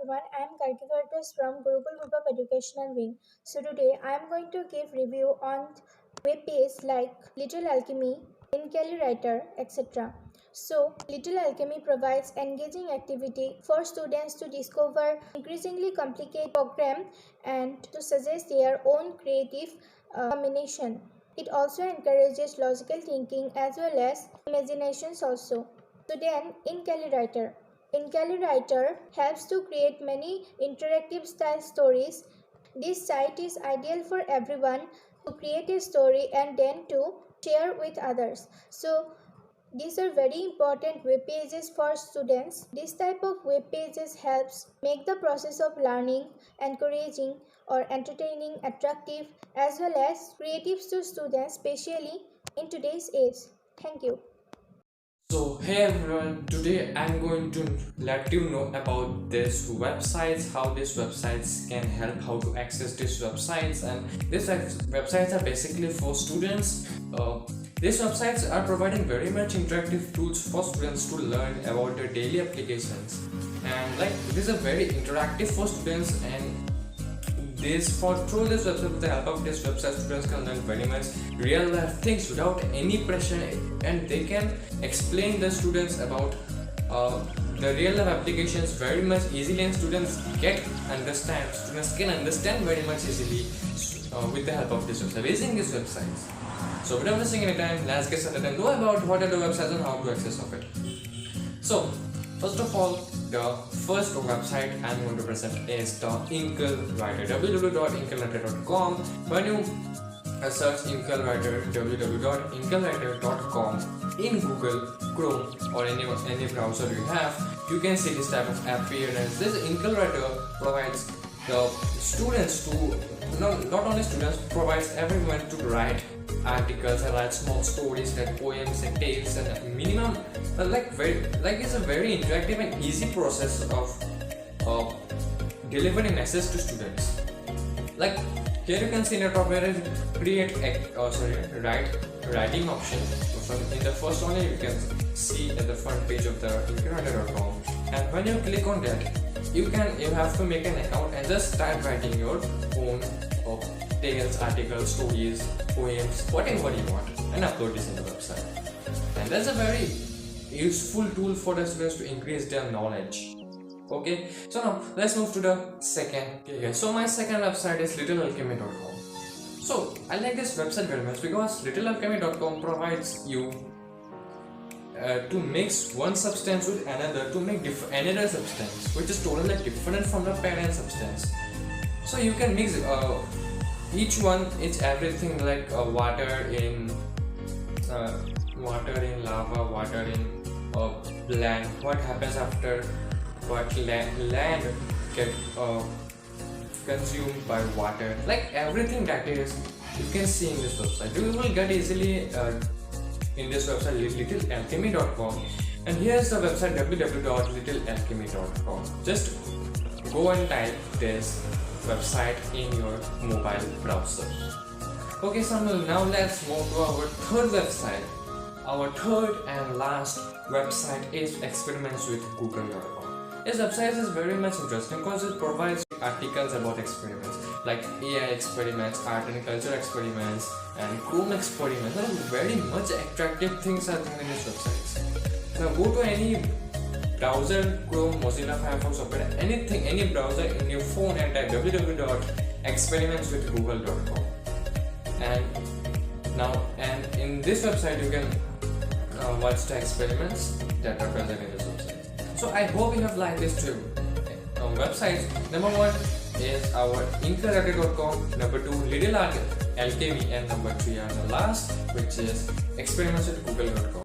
everyone, I am Kartik Vartas from Gurukul Group of Educational Wing. So today I am going to give review on web pages like Little Alchemy, InCaliWriter, etc. So Little Alchemy provides engaging activity for students to discover increasingly complicated program and to suggest their own creative combination. It also encourages logical thinking as well as imaginations also. So then InCaliWriter. InCaliWriter helps to create many interactive style stories. This site is ideal for everyone to create a story and then to share with others. So these are very important web pages for students. This type of web pages helps make the process of learning encouraging or entertaining, attractive as well as creative to students, especially in today's age. Thank you. So hey everyone, today I'm going to let you know about these websites, how these websites can help, how to access these websites, and these websites are basically for students. These websites are providing very much interactive tools for students to learn about their daily applications, and like these are very interactive for students, and through this website, with the help of this website, students can learn very much real life things without any pressure, and they can explain the students about the real life applications very much easily, and students can understand very much easily with the help of this website, using these websites. So without wasting any time, let's get started and know about what are the websites and how to access of it. So first of all, the first website I'm going to present is the InCaliWriter, www.incaliwriter.com. When you search InCaliWriter, www.incaliwriter.com in Google Chrome or any browser you have, you can see this type of appearance. This InCaliWriter provides the students to not only students, provides everyone to write articles and write small stories like poems and tales, and minimum it's a very interactive and easy process of delivering message to students. Like here you can see in the top where writing option. In the first one you can see at the front page of the incaliwriter.com, and when you click on that, you have to make an account and just start writing your own tales, articles, stories, poems, whatever you want, and upload this in the website. And that's a very useful tool for the students to increase their knowledge. Okay, so now let's move to the second. Okay, so my second website is littlealchemy.com. So I like this website very much because littlealchemy.com provides you to mix one substance with another to make another substance which is totally different from the parent substance. So you can mix each one is everything like water in lava, water in land. What happens after what land get consumed by water, like everything that is you can see in this website. You will get easily in this website littlealchemy.com, and here's the website www.littlealchemy.com. Just go and type this website in your mobile browser. Okay, so now let's move to our third website. Our third and last website is experimentswithgoogle.com. This website is very much interesting because it provides articles about experiments like AI experiments, art and culture experiments, and Chrome experiments. There are very much attractive things are there in this website. Now go to any browser, Chrome, Mozilla Firefox, Opera, any browser in your phone and type www.experimentswithgoogle.com. And in this website you can watch the experiments that are present in this website. So I hope you have liked these two websites. Number one is our incaliwriter.com, number two Little Alchemy, and number three are the last, which is experimentswithgoogle.com.